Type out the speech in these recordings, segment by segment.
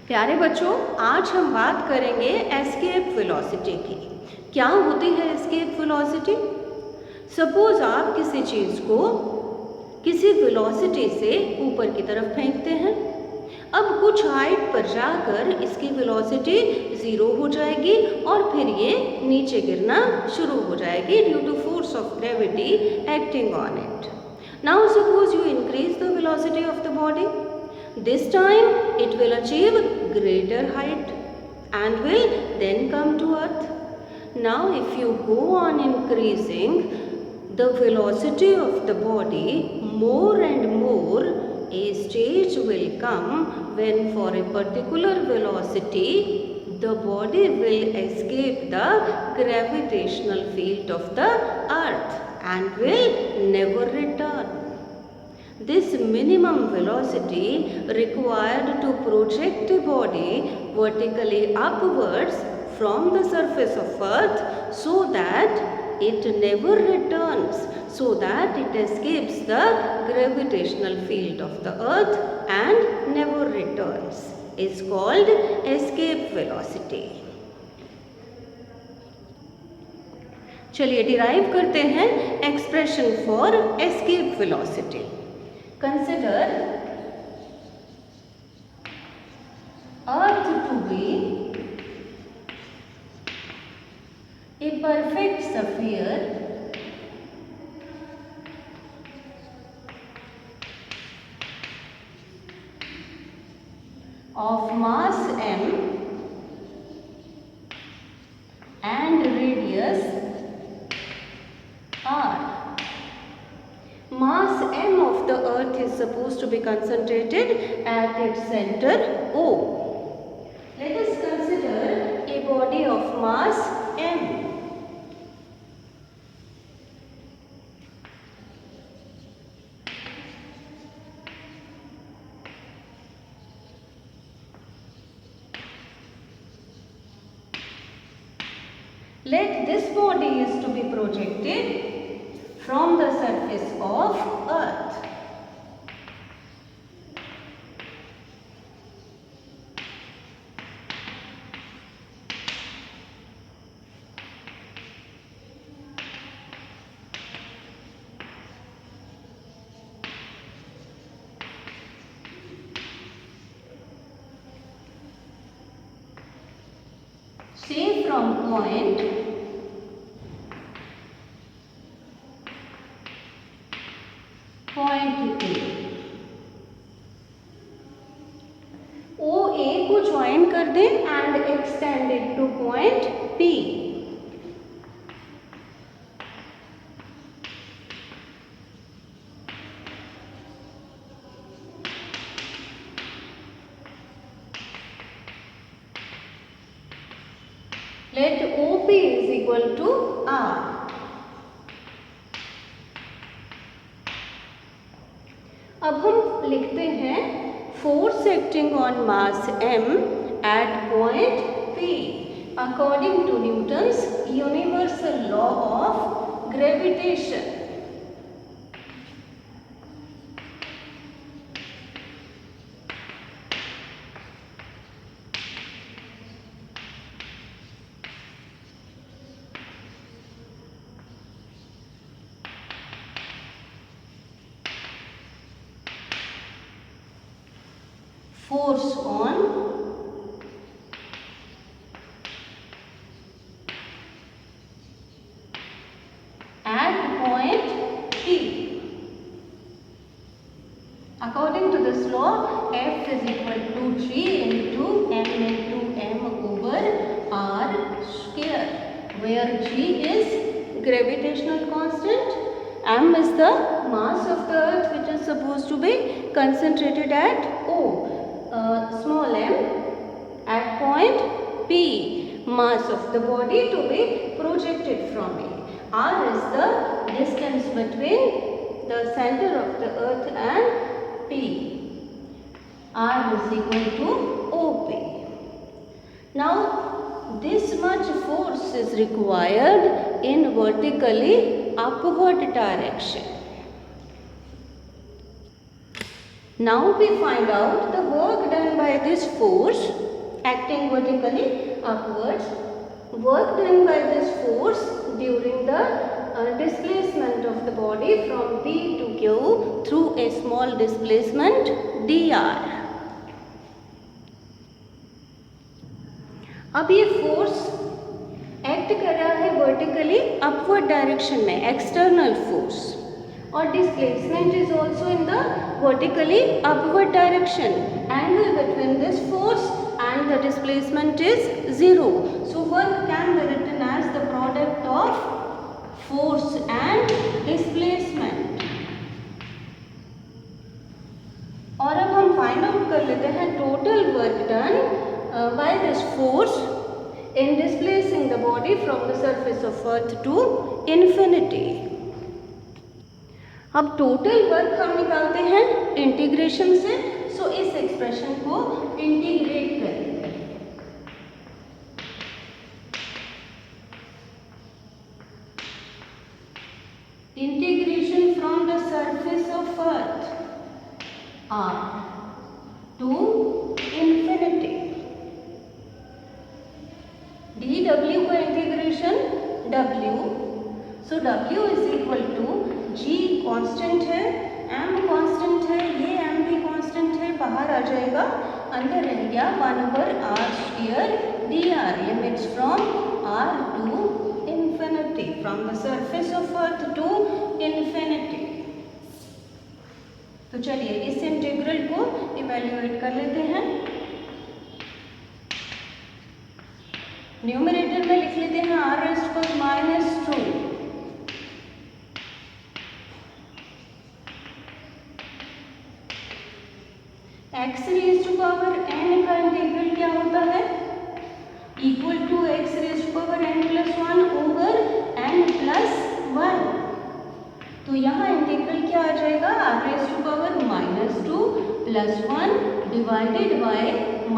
प्यारे बच्चों, आज हम बात करेंगे एस्केप वेलोसिटी की। क्या होती है एस्केप वेलोसिटी? सपोज आप किसी चीज़ को किसी वेलोसिटी से ऊपर की तरफ फेंकते हैं। अब कुछ हाइट पर जाकर इसकी वेलोसिटी 0 हो जाएगी और फिर ये नीचे गिरना शुरू हो जाएगी due to force of gravity acting on it. Now suppose you increase the velocity of the body. This time it will achieve greater height and will then come to earth. Now if you go on increasing the velocity of the body more and more, a stage will come when for a particular velocity the body will escape the gravitational field of the earth and will never return. This minimum velocity required to project a body vertically upwards from the surface of earth so that it never returns, so that it escapes the gravitational field of the earth and never returns, is called escape velocity. चलिए derive करते हैं expression for escape velocity. Consider Earth to be a perfect sphere of mass m and radius r. Mass m of the earth is supposed to be concentrated at its center O. Let us consider a body of mass m. Let this body is to be projected from the surface of earth. Say from point A. OA को join कर दें and extend it two point P. Let OP is equal to R. अब हम लिखते हैं force acting on mass m at point P according to Newton's universal law of gravitation. Force on at point P. According to this law, F is equal to G into m over R square, where G is gravitational constant, m is the mass of the earth which is supposed to be concentrated at O. Small m at point P, mass of the body to be projected from A. R is the distance between the center of the earth and P. R is equal to OP. Now this much force is required in vertically upward direction. Now we find out the work done by this force acting vertically upwards. Work done by this force during the displacement of the body from P to Q through a small displacement dr. अब ये force act कर रहा है vertically upward direction में, external force, और displacement is also in the vertically upward direction. Angle between this force and the displacement is 0. So work can be written as the product of force and displacement. और अब हम find out कर लेते हैं total work done by this force in displacing the body from the surface of earth to infinity. अब total work हम निकालते हैं इंटीग्रेशन से. सो इस एक्सप्रेशन को इंटीग्रेट करेंगे. Integration from the surface of earth r to infinity. dw का integration w. So w is equal to g constant है, m कांस्टेंट है, ये m भी कांस्टेंट है, बाहर आ जाएगा, अंदर रह गया 1/r square dr. Limits from r to infinity, from the surface of earth to infinity. तो चलिए इस इंटीग्रल को इवैल्यूएट कर लेते हैं. न्यूमरेटर में लिख लेते हैं r raised to -2. x raised to power n का इंटीग्रल क्या होता है? Equal to x raised to power n plus 1 over n plus 1. तो यहाँ इंटीग्रल क्या आ जाएगा? r raised to power -2 plus 1 divided by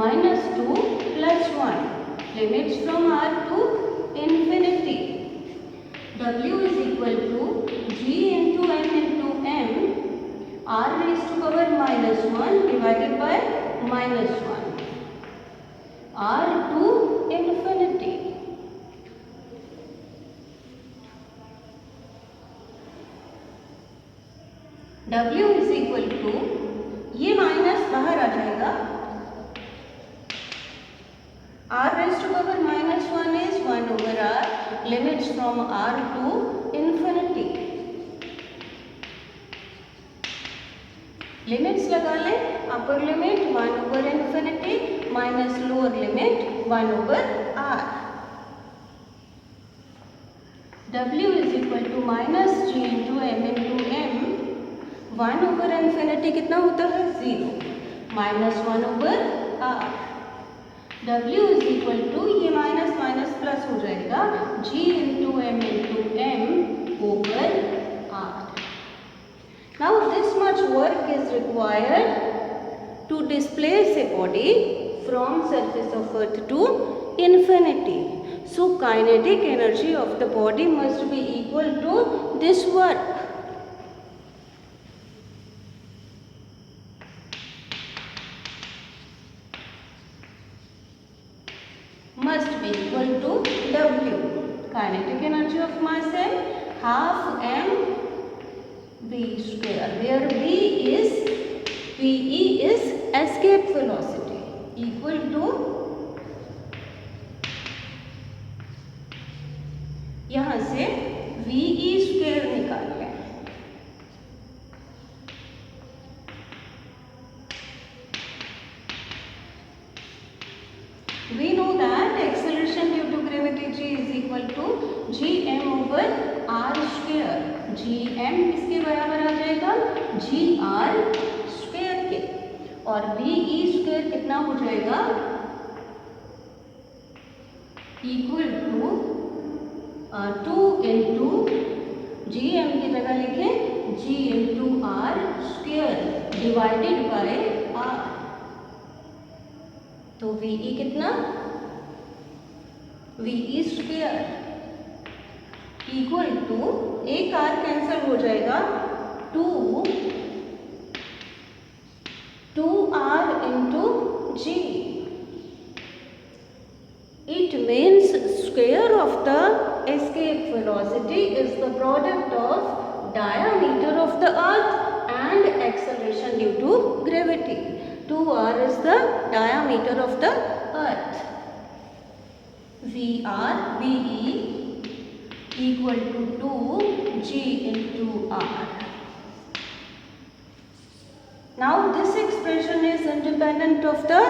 -2 plus 1. Limits from r to infinity. W is equal to g into m into m, r raised to power -1 divided by -1, r to infinity. W is equal to, ये minus बाहर आ जाएगा, r raised to power -1 is 1 over r. Limits from r to infinity. Limits लगा लें. Upper limit 1 over infinity minus lower limit 1 over r. W is equal to minus g into m into m. 1 over infinity कितना होता है? 0. Minus 1 over r. W is equal to, ये minus minus plus हो जाएगा, g into m over r. Now this much work is required to displace a body from surface of earth to infinity. So kinetic energy of the body must be equal to this work. Must be equal to W. Kinetic energy of mass m half m v square, where Ve is escape velocity, equal to, यहाँ से Ve square निकाल लें. We know that acceleration due to gravity g is equal to gm over r square. gm किसके बराबर आ जाएगा? gr square के. और ve square कितना हो जाएगा? इक्वल टू 2 इंटू gm की जगह लिखें g into r square divided by r. तो Ve कितना? Ve स्क्वायर इक्वल टू, एक r कैंसिल हो जाएगा, 2 2r into g. It means square of the escape velocity is the product of diameter of the earth and acceleration due to gravity. 2r is the diameter of the earth. VE equal to 2g into r. Now this expression is independent of the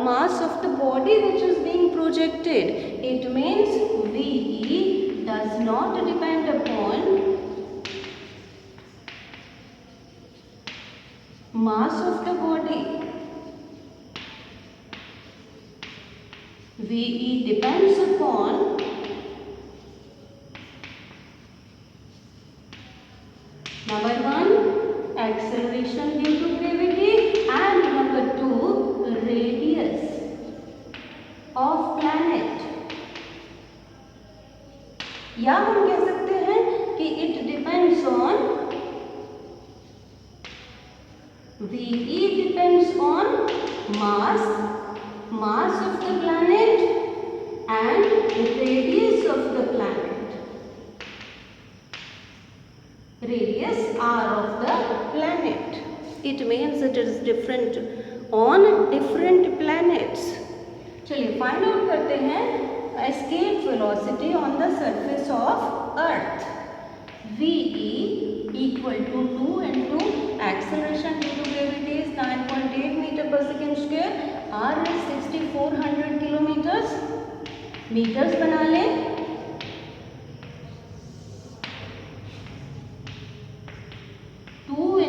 mass of the body which is being projected. It means VE does not depend upon mass of the body. VE depends upon number 1 acceleration due to gravity and number 2 radius of planet. या हम कह सकते हैं कि it depends on VE depends on mass of the planet and radius of the planet. Radius r of the planet. It means it is different on different planets. चलिए find out करते हैं escape velocity on the surface of earth. VE equal to 2 into acceleration due to gravity is 9.8 meter per second square. R is 6400 kilometers. Metres बना लें.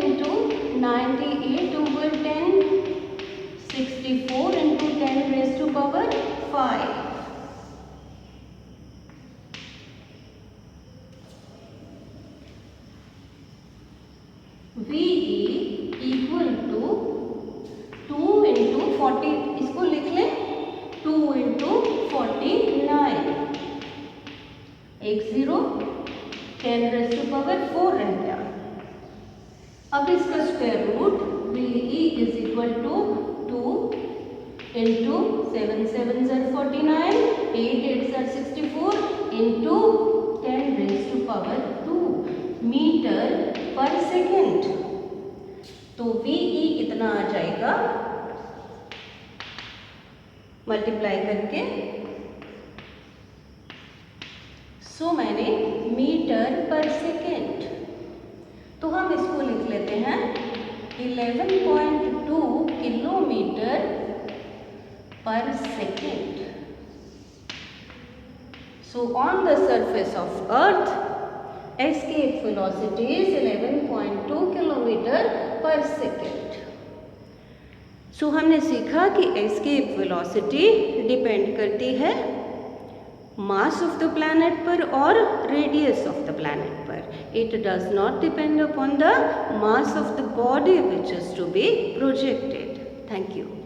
into 98 over 10, 64 into 10 raised to power 5. VE equal to 2 into 40, इसको लिख लें 2 into 49, एक 0, 10 raised to power 4 रह गया. अब इसका square root VE is equal to 2 into 7 7s are 49, 8 8s are 64 into 10 raised to power 2 metre पर सेकेंड. तो VE कितना आ जाएगा मल्टीप्लाई करके. सो मैंने मीटर पर सेकेंड, तो हम इसको लिख लेते हैं 11.2 किलोमीटर पर second. So on the surface of earth escape velocity is 11.2 kilometre पर सेकेंड. सो हमने सीखा कि escape velocity डिपेंड करती है mass of the planet पर और radius of the planet पर. It does not depend upon the mass of the body which is to be projected. Thank you.